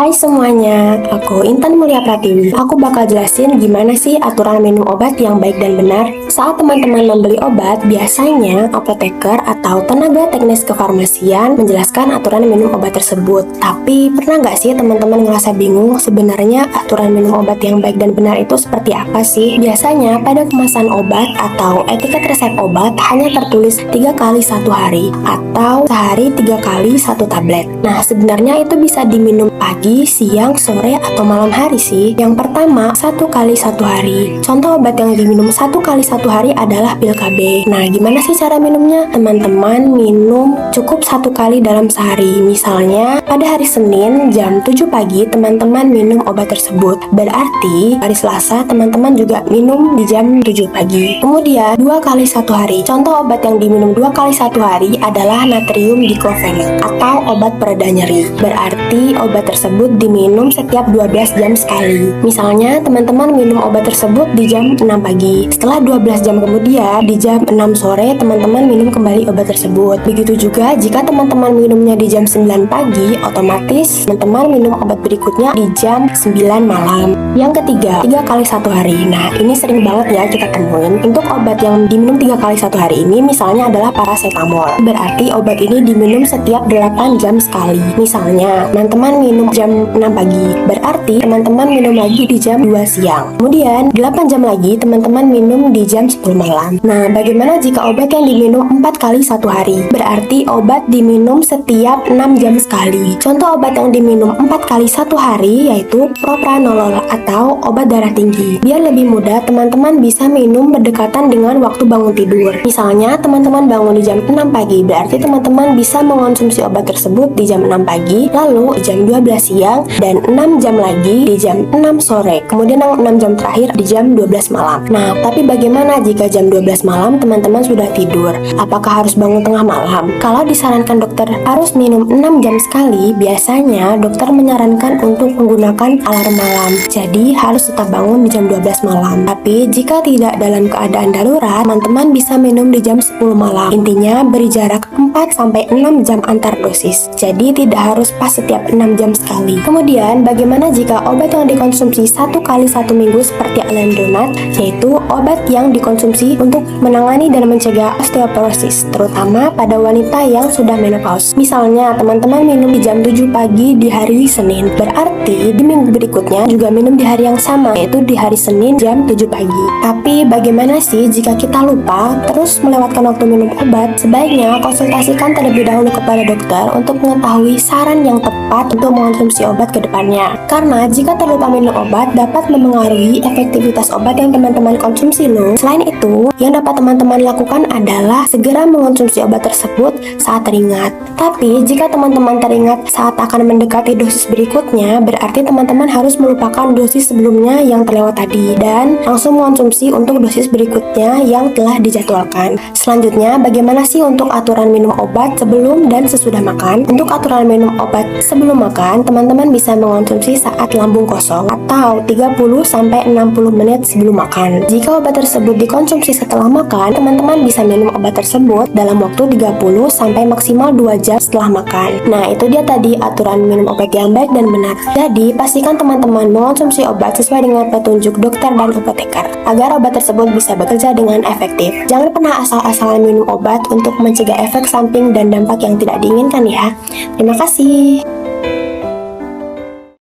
Hai semuanya, aku Intan Mulia Pratiwi. Aku bakal jelasin gimana sih aturan minum obat yang baik dan benar. Saat teman-teman membeli obat, biasanya apoteker atau tenaga teknis kefarmasian menjelaskan aturan minum obat tersebut. Tapi pernah nggak sih teman-teman ngerasa bingung sebenarnya aturan minum obat yang baik dan benar itu seperti apa sih? Biasanya pada kemasan obat atau etiket resep obat hanya tertulis 3 kali 1 hari atau sehari 3 kali 1 tablet. Nah, sebenarnya itu bisa diminum pagi, siang, sore, atau malam hari sih. Yang pertama, 1 kali 1 hari. Contoh obat yang diminum 1 kali 1 hari adalah pil KB. Nah, gimana sih cara minumnya? Teman-teman minum cukup 1 kali dalam sehari. Misalnya, pada hari Senin jam 7 pagi, teman-teman minum obat tersebut. Berarti, hari Selasa, teman-teman juga minum di jam 7 pagi. Kemudian, 2 kali 1 hari. Contoh obat yang diminum 2 kali 1 hari adalah natrium diklofenak atau obat pereda nyeri. Berarti, obat tersebut diminum setiap 12 jam sekali. Misalnya, teman-teman minum obat tersebut di jam 6 pagi. Setelah 12 jam kemudian, di jam 6 sore, teman-teman minum kembali obat tersebut. Begitu juga jika teman-teman minumnya di jam 9 pagi, otomatis teman-teman minum obat berikutnya di jam 9 malam. Yang ketiga, 3 kali 1 hari. Nah, ini sering banget ya kita temuin. Untuk obat yang diminum 3 kali 1 hari ini, misalnya adalah paracetamol. Berarti obat ini diminum setiap 8 jam sekali. Misalnya, teman-teman minum jam 6 pagi, berarti teman-teman minum lagi di jam 2 siang. Kemudian 8 jam lagi teman-teman minum di jam 10 malam. Nah, bagaimana jika obat yang diminum 4 kali 1 hari? Berarti obat diminum setiap 6 jam sekali. Contoh obat yang diminum 4 kali 1 hari yaitu propranolol atau obat darah tinggi. Biar lebih mudah, teman-teman bisa minum berdekatan dengan waktu bangun tidur. Misalnya, teman-teman bangun di jam 6 pagi, berarti teman-teman bisa mengonsumsi obat tersebut di jam 6 pagi, lalu jam 12 siang, dan 6 jam lagi di jam 6 sore, kemudian 6 jam terakhir di jam 12 malam. Nah, tapi bagaimana jika jam 12 malam teman-teman sudah tidur? Apakah harus bangun tengah malam? Kalau disarankan dokter harus minum 6 jam sekali, biasanya dokter menyarankan untuk menggunakan alarm malam. Jadi, harus tetap bangun di jam 12 malam. Tapi, jika tidak dalam keadaan darurat, teman-teman bisa minum di jam 10 malam. Intinya, beri jarak 4-6 jam antar dosis. Jadi, tidak harus pas setiap 6 jam sekali. Kemudian, bagaimana jika obat yang dikonsumsi 1 kali 1 minggu seperti alendronat, yaitu obat yang dikonsumsi untuk menangani dan mencegah osteoporosis, terutama pada wanita yang sudah menopause. Misalnya, teman-teman minum di jam 7 pagi di hari Senin, berarti di minggu berikutnya juga minum di hari yang sama, yaitu di hari Senin jam 7 pagi. Tapi, bagaimana sih jika kita lupa terus melewatkan waktu minum obat? Sebaiknya konsultasikan terlebih dahulu kepada dokter untuk mengetahui saran yang tepat untuk mengonsumsi obat ke depannya. Karena jika terlupa minum obat dapat memengaruhi efektivitas obat yang teman-teman konsumsi loh. Selain itu, yang dapat teman-teman lakukan adalah segera mengonsumsi obat tersebut saat teringat. Tapi, jika teman-teman teringat saat akan mendekati dosis berikutnya, berarti teman-teman harus melupakan dosis sebelumnya yang terlewat tadi dan langsung mengonsumsi untuk dosis berikutnya yang telah dijadwalkan. Selanjutnya, bagaimana sih untuk aturan minum obat sebelum dan sesudah makan? Untuk aturan minum obat sebelum makan, teman-teman bisa mengonsumsi saat lambung kosong atau 30-60 menit sebelum makan. Jika obat tersebut dikonsumsi setelah makan, teman-teman bisa minum obat tersebut dalam waktu 30 sampai maksimal 2 jam setelah makan. Nah, itu dia tadi aturan minum obat yang baik dan benar. Jadi, pastikan teman-teman mengonsumsi obat sesuai dengan petunjuk dokter dan apoteker agar obat tersebut bisa bekerja dengan efektif. Jangan pernah asal-asalan minum obat untuk mencegah efek samping dan dampak yang tidak diinginkan ya. Terima kasih.